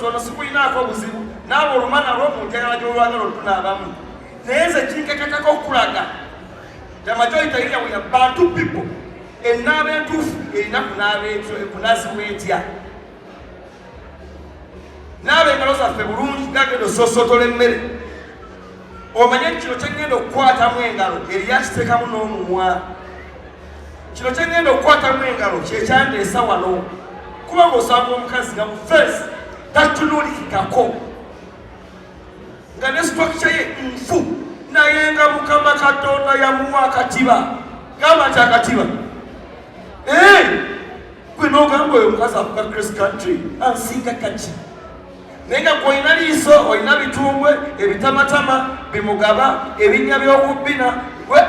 ono sikulinako obuzibu naawe olumana lw'omuntu ayala gy'olwagala olutunaabamu naye nze kinkekatako okulaga amajority area we have bantu people enaaba entuufu erina kunaazibwa etya naaba engalo zaffe bulungi gagenda ososotola emmere omanye kino kyengenda okukwatamu engalo eriyakiteekamu n'omumwa kino kyengenda okukwatamu engalo kyekyandeesa wano kuba ng'osanga omukazi nga mu feesi tatunuulikikako nga ne structure ye nfu naye nga Mukama Katonda yamuwa akatiba gamba nti akatiba gwe n'ogamba oyo omukazi avuga Grace Country ansinga kati naye nga gwe olina liiso olina bitumbwe ebitamatama bimugaba ebinnya by'okubbina gwe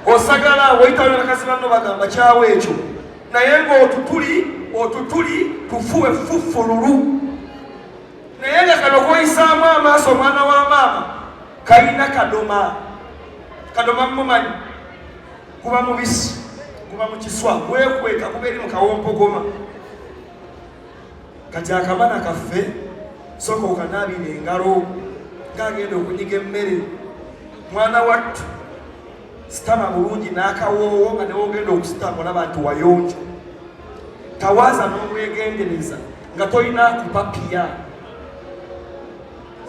osagala weyitayo bakazi banno bagamba kyawo ekyo naye ng'otutuli tufuwe fufululu naye nga kano koyisaamu amaaso omwana wa maama kalina kadoma mumanyi kuba mubisi kuba mu kiswa wekweka kuba eri mu kawompogoma kati akabana kaffe soka okanaabira engalo ng'agenda okunyiga emmere mwana wattu sitama bulungi n'akawoowo nga newogenda okusitama olaba nti wayonja tawaaza n'obwegendereza nga tolina kupapiya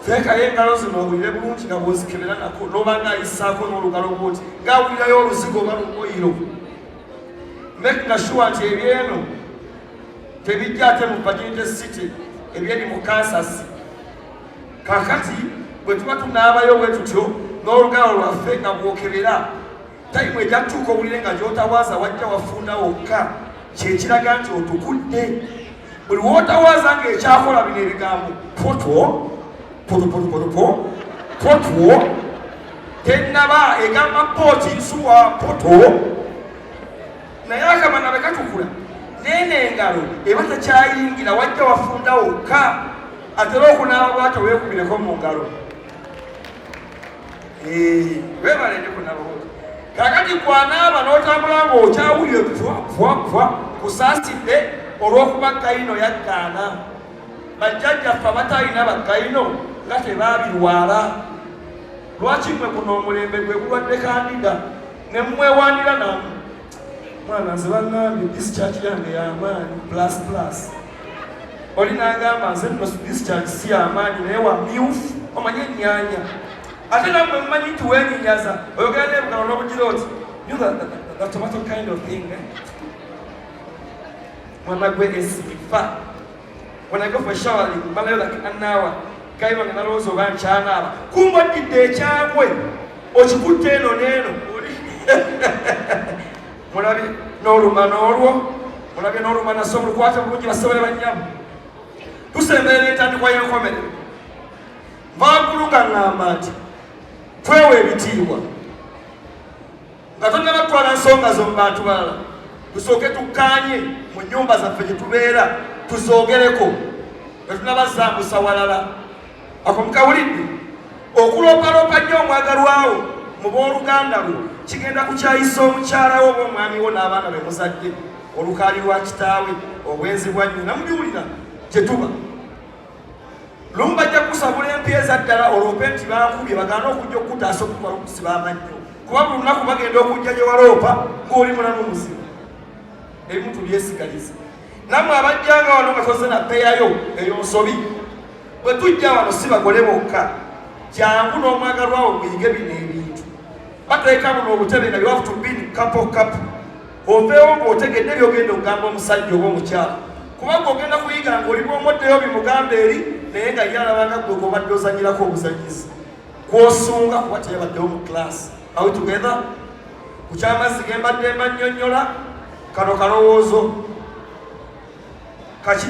teekayo engalo zino owulire bulungi nga bwozikebera nako n'oba ng'ayisaako n'olugalo bwoti ng'awulirayo oluzigo oba lugoyiro make sure nti ebyeno tebijja ate mu Virginia City ebyeri mu Kansas kakati bwe tuba tunaabayo bwe tutyo n'olugalo lwaffe nga bwokebera tayimu ejja kutuuka owulire nga gy'otawaaza wajja wafunda wokka kyekiraga nti otukudde buli w'otawaaza ng'ekyakola bino ebigambo potwo tenaba egamba pooti nsuwa poto naye akamana bekatukula nene engalo eba tekyayingira wajja wafunda wokka atera okunaaba bwatyo weekubireko mu ngalo webalende kunaba bwoti kakati kwanaaba n'otambula ng'okyawulire pwa kusaasidde olw'okuba kayino yaggaana bajjajjaffe abatalina bakayino nga tebaabirwala lwaki mwe kuno omulembe gwe gulwadde kandida ne mmwewandira namu mwana nze bangambye discharge yange y'amaanyi plus oli n'agamba nze nno discharge si y'amaanyi naye wamyufu omanye ennyanya ate nammwe mmanyi nti weenyinyaza oyogera n'ebugalo n'obugira oti the tomato kind of thing mwana gwe esifa when I go for showering, malayo like an hour. Kaiba nga nalowooza oba nkyanaaba kumba ddidde ekyangwe okikutte eno n'eno mulabye n'oluma n'olwo mulabye n'oluma naso olukwate bulungi basebole bannyamu tusemberera entandikwa y'enkomerero vaagulu nga ŋŋamba nti twewa ebitiibwa nga tonnabatwala nsonga zo mu bantu balala tusooke tukkaanye mu nnyumba zaffe gye tubeera tuzoogereko nga tunabazambusa walala ako mukawulidde okulopalopa nnyo omwagalwawo mu booluganda lwo kigenda kukyayisa omukyalawo oba omwami wo n'abaana be muzadde olukaali lwa kitaawe obwenzi bwa nnyina mubiwulira gye tuba lumu bajja kusabula empeeza ddala oloope nti bankubye bagaana okujja okukutaasa okukubala okusiba amannyo kuba buli lunaku bagenda okujja gye waloopa ng'oli mulamu muzibu ebimu tubyesigaliza nammwe abajjanga wano nga toze na peyayo ey'onsobi bwe tujja wano si bagole bokka jangu n'omwagalwawo muyige bino ebintu bateeka buno obutebe nga you have to be couple oveewo ng'otegedde byogenda okugamba omusajja oba omukyala kubanga ogenda kuyiga ng'oli bwomoddeyo bimugamba eri naye nga ye alabanga gwe gobadde ozanyirako obuzanyizi kwosunga kuba teyabaddewo mu class. Are we together? Kukyamazzi gembadde mbannyonnyola kano kalowoozo kaki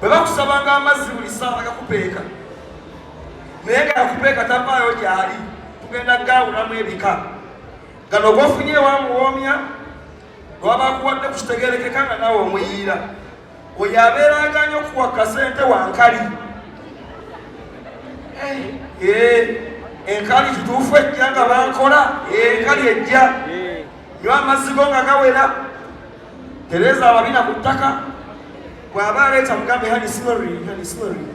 bwe bakusabanga amazzi buli ssaawa gakupeeka naye nga yakupeeka tavaayo gyali tugenda gaawulamu ebika gano gofunye wamuwoomya lwabakuwadde kukitegerekeka nga nawe omuyiira oyo abeeranganya okuwa kasente wankali enkali kituufu ejja nga bankola enkali ejja nywa amazzi go nga gawera tereeza ababina ku ttaka bw'aba aleeta mugambe hani slurry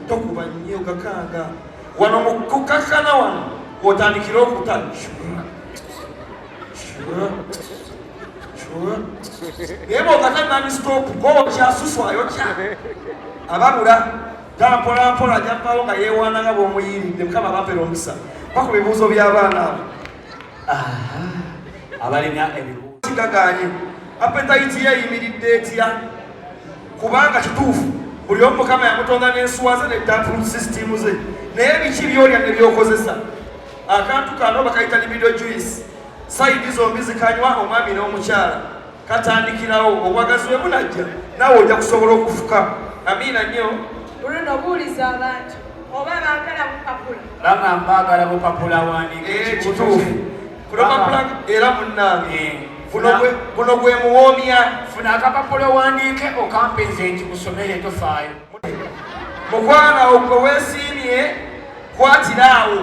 tokuba nnyo gakanga wano mu kukakkana wano otandikira okuta naye bw'okatanani stop gookyasuswayo kya ababula tampolampola ajjavawo nga yeewaana nga bw'omuyiridde mukama bampera omukisa baku bibuuzo by'abaana abo abalina ebibuuzo kigaganye appetite ye eyimiridde etya kubanga kituufu buli omu mukama yamutonda n'ensuwa ze ne system ze naye biki byolya ne byokozesa akantu kano bakayita libido juice sayidi zombi zikanywa omwami n'omukyala katandikirawo obwagazi bwe bunajja naawe ojja kusobola okufuka amiina nnyo luno buuliza abantu oba baagala bupapula bagamba baagala bupapula wandiika kituufu kulopapula era munnange buno gwe muwoomya funa akapapula wandiike okampenze nti kusomere tofaayo mukwana ogwe weesiimye kwatiraawo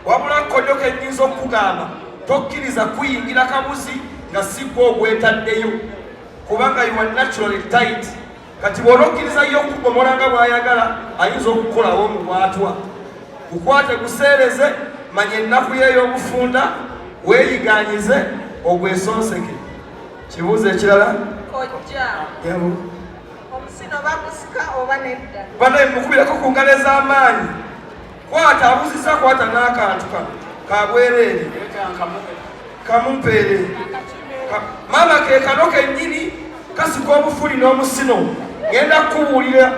wabula kkoddoka ennyinza okukugamba tokkiriza kuyingira kabuzi nga sigwa ogwetaddeyo kubanga you are naturally tight kati bw'olokkiriza yo okubomola nga bw'ayagala ayinza okukolawo omubwatwa gukwate guseereze manya ennaku y'ey'obufunda weeyigaanyize ogwesonseke kibuuzo ekirala kojja omusino bagusika oba nedda banaye mukubirako ku ngalo ez'amaanyi kwata abuzisa kwata n'akantu kabwereere kamumpeere maama ke kano kennyini kasika obufuli n'omusino ngenda kukubuulira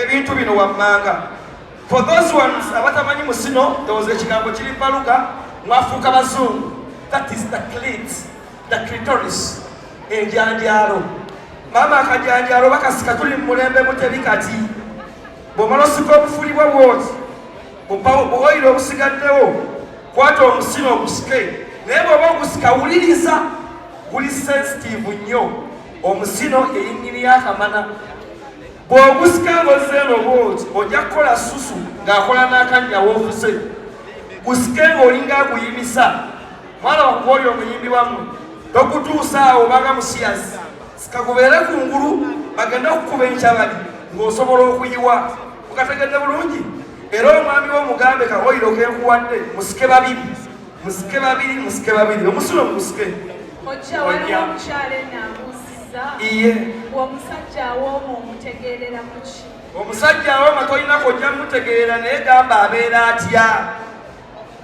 ebintu bino wammanga for those ones abatamanyi musino ndowooza ekigambo kiri baluga mwafuuka bazungu that is the clit the clitoris enjanjalo maama akajanjalo bakasika tuli mu mulembe mutebi kati bw'omala osika obufuli bwe bwoti bw'oyira obusigaddewo kwata omusino ogusike naye bw'oba ogusika wuliriza guli sensitive nnyo omusino eyinnyini y'akamana bw'ogusika ng'ozzeeno bwoti ojja kukola susu ng'akola n'akannya woofuse gusike ng'olinga aguyimisa mwana wakuba oli omuyimbi wammwe tokutuusa awo obanga musiyazi sika gubeere ku ngulu bagende okukuba enkyabali ng'osobola okuyiwa mukategedde bulungi era omwami w'omugambe kawoyiro kenkuwadde musike babiri omusiro mugusike ojja waliwo omukyala enambuusiza iye omusajja awooma omutegeerera muki omusajja awooma tolinako ojja mutegeerera naye gamba abeera atya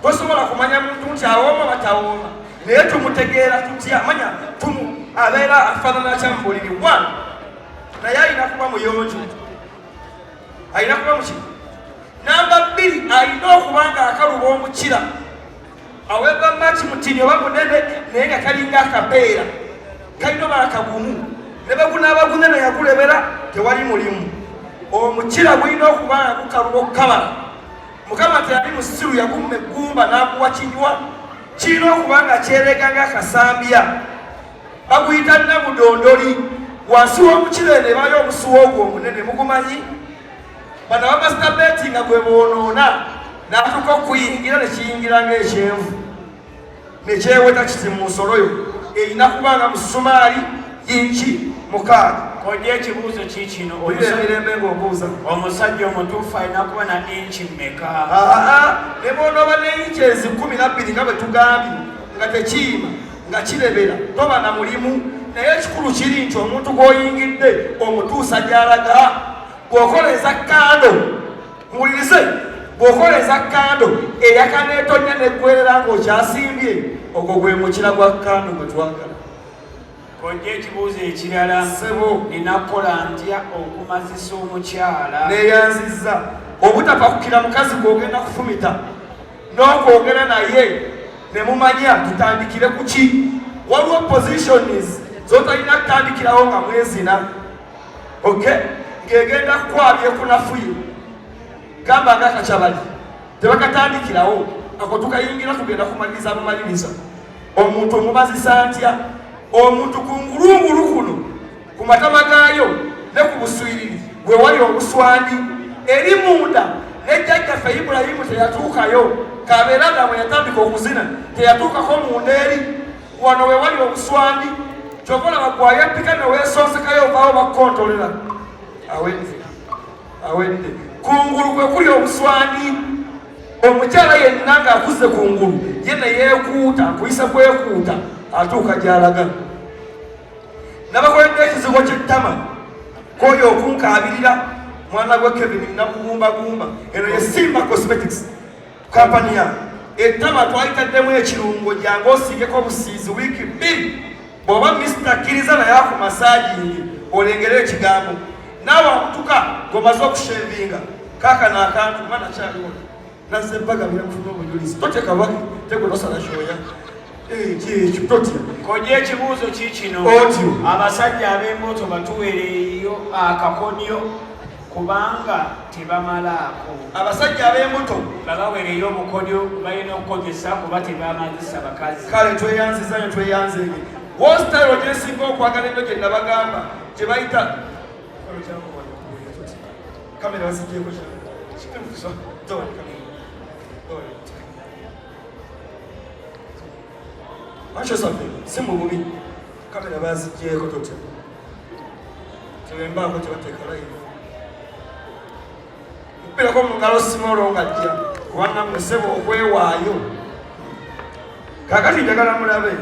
tosobola kumanya muntu nti awooma batawooma naye tumutegeera tutya manya abeera afaanana kyamubuliri one naye alina kuba muyonjo alina kuba muki namba bbiri alina okuba nga akaluba omukira aweba maki mutini oba munene naye nga kalinga akabeera kalina obala kagumu ne bagunaaba gunene yakulebera tewali mulimu omukira gulina okuba nga gukaluba okukabala mukama teyali musiru yagumma eggumba n'aguwa kinywa kirina okuba nga kyerega ng'akasambya baguyita namudondoli wansi w'omukira ne bayo omusuwa ogwo omunene mugumanyi bano bamastabeti nga gwe boonoona n'atuuka okuyingira ne kiyingira ng'ekyenvu nekyeweta kiti mu nsoloyo erina kuba nga musumaali inki 6 kojja ekibuuzo kiikino emirembe ng'obuuza omusajja omutuufu alina kuba na inchi mmeka ne bw'onooba ne inchi ezi 12 nga bwe tugambye nga tekiyima nga kirebera toba na mulimu naye ekikulu kiri nti omuntu gw'oyingidde omutuusa gy'alaga bw'okoleza kando muwulirize bw'okoleza kando eyakaneetonya neggwerera ng'okyasimbye ogwo gwe mukira gwa kando gwe twagala kojja ekibuuzo ekirala sebo ninakola ntya okumazisa omukyala neeyanzizza obutapakukira mukazi gw'ogenda kufumita n'okwogera naye ne mumanya tutandikire ku ki waliwo positions z'otalina kutandikirawo nga mwezina okay ng'egenda kukwabya ekunafuye gamba ng'akakyabali tebakatandikirawo ako tukayingira tugenda kumaliriza amumaliriza omuntu omubazisa ntya omuntu ku ngulungulu kuno ku matama gaayo ne ku buswiriri gwe wali obuswandi eri munda nejjajjaffe Ibulayimu teyatuukayo kabeera nga bwe yatandika okuzina teyatuukako munda eri wano we wali obuswandi kyokola bagwayo epika ne weesonsekayo ovaawo bakkontolera awedde kungulu kwe kuli obuswani omukyala yenna ng'akuze kungulu ye ne yeekuuta akuyisa kwekuuta atuuka gy'alaga nabakoledde ekizigo ky'ettama k'oyo okunkaabirira mwana gwe Kevin nakugumbagumba eno ye Simba Cosmetics kampani ya ettama twayitaddemu ekirungo gyange osiigeko obusiizi wiiki 2 bw'oba misita akkiriza naye aku masaajingi olengera ekigambo naawe amutuka ng'omaze okushevinga kaakano akantu mana kyaliwo nazze bagabira kufuna obujulizi toteeka baki tegwe tosala kyoya ekyo totya koje ekibuuzo kiikino abasajja ab'emmoto batuweereeyo akakodyo kubanga tebamalaako abasajja ab'emmoto babaweereyo obukodyo balina okukozesa kuba tebamazisa bakazi kale tweyanziza nyo tweyanzeege wositayiro gyesinga okwagala ennyo gye nabagamba gye bayita kamera bazigyeko Mancho safi, simu bubi. Kamera bazigyeko totya. Tebembaako tebateeka live. Mpirako mu ngalo simolo ng'ajja. Kubanga musebo okwewaayo. Kaakati njagala mulabe.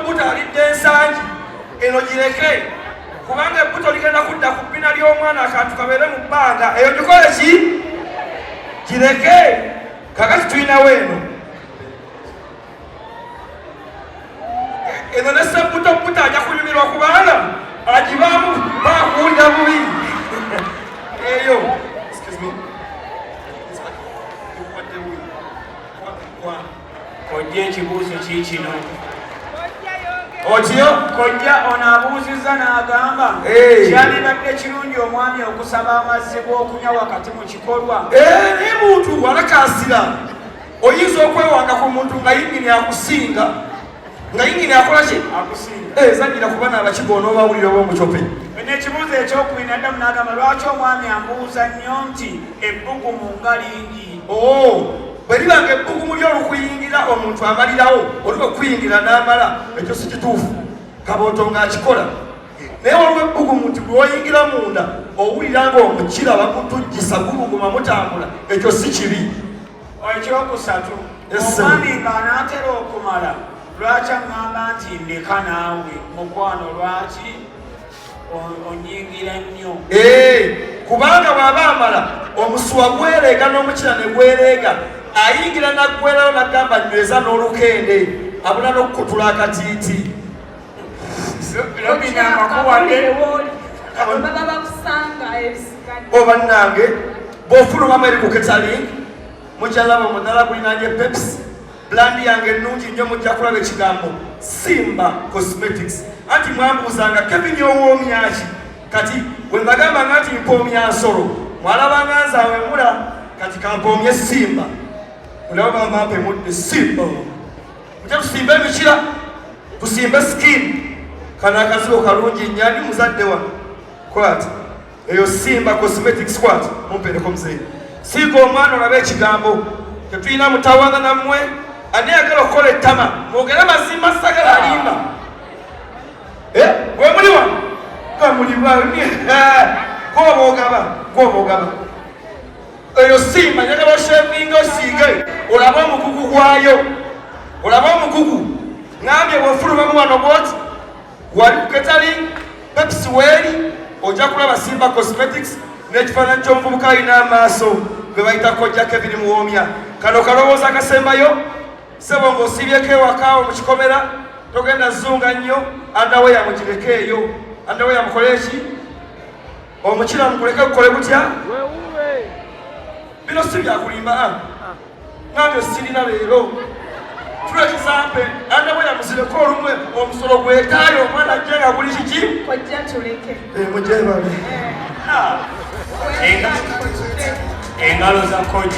Buto alidde ensangi eno gireke kubanga ebbuto ligenda kudda ku bbina ly'omwana akantu kabeere mu bbanga eyo gikole ki gireke kakati tulinawo eno ne sebbuto ajja kunyumirwa kubanga agibaamu bakuwulira bubi eyo kojja ekibuuzo kiikino otyo kojja ono abuuzizza n'agamba kyandibadde kirungi omwami okusaba amazzi g'okunywa wakati mu kikolwa naye muntu walakaasira oyinza okwewanga ku muntu nga yingini akusinga nga yingini akola ki akusinga zannyira kuba n'abakigo onoobawulira oba omucope n'ekibuuzo ekyokubiri naddamu n'agamba lwaki omwami ambuuza nnyo nti ebbugumu nga lingi bwe libanga ebbugumu ly'olukuyingira omuntu amalirawo oluba okuyingira n'amala ekyo si kituufu kabooto ng'akikola naye waliwo ebbugumu nti bweoyingira munda owulira ng'omukira bagutujjisa gubuguma mutambula ekyo si kibi ekyokusatu omwami ng'anaatera okumala lwaki aŋŋamba nti ndeka naawe mukwano lwaki onyingira nnyo kubanga bw'aba amala omusuwa gwereega n'omukira ne gwereega ayingira naggwerayo nagamba nyweza n'olukende abula n'okukutula akatiiti obannange bw'ofulumamu eri ku ketaling mujalaba omudala gulinanje pepsi blandi yange ennungi nnyo mujja kulaba ekigambo Simba Cosmetics anti mwambuuzanga Kevin owoomyaki kati bwe mbagambanga nti mpoomya nsolo mwalabanga nzaawe mula kati kampoomye Simba mulaba bamampe mudde Simba mutya tusimbe emikira tusimbe skin kana akazibo kalungi nnyani muzadde wa kwati eyo Simba Cosmetics kwati mumpereko muzee siiga omwana olabe ekigambo tetulina mutawaana nammwe ani agala okukola ettama mwogere mazimba sagala alimba bwe muliwa gamuliwa gw'oboogaba eyo Simba njagala oshevinga osiige olabe omugugu gwayo olabe omugugu ngambye bw'ofulumamu wano bwoti wali ku ketaling pepsi weeri ojja kulaba Simba Cosmetics n'ekifaananyi ky'omuvubuka alina amaaso gwe bayita kojja Kevin Muwoomya kano kalowooza akasembayo sebo ng'osiibyeko ewaka mu kikomera togenda zunga nnyo andaweya mugireke eyo andaweya mukole eki omukira mukuleke kukole gutya bino si byakulimba nange sirina leero tulekizampe andaweya muzireko olumwe omusolo gwetaayo omwana ajje nga guli kiki mujebale engalo za kojja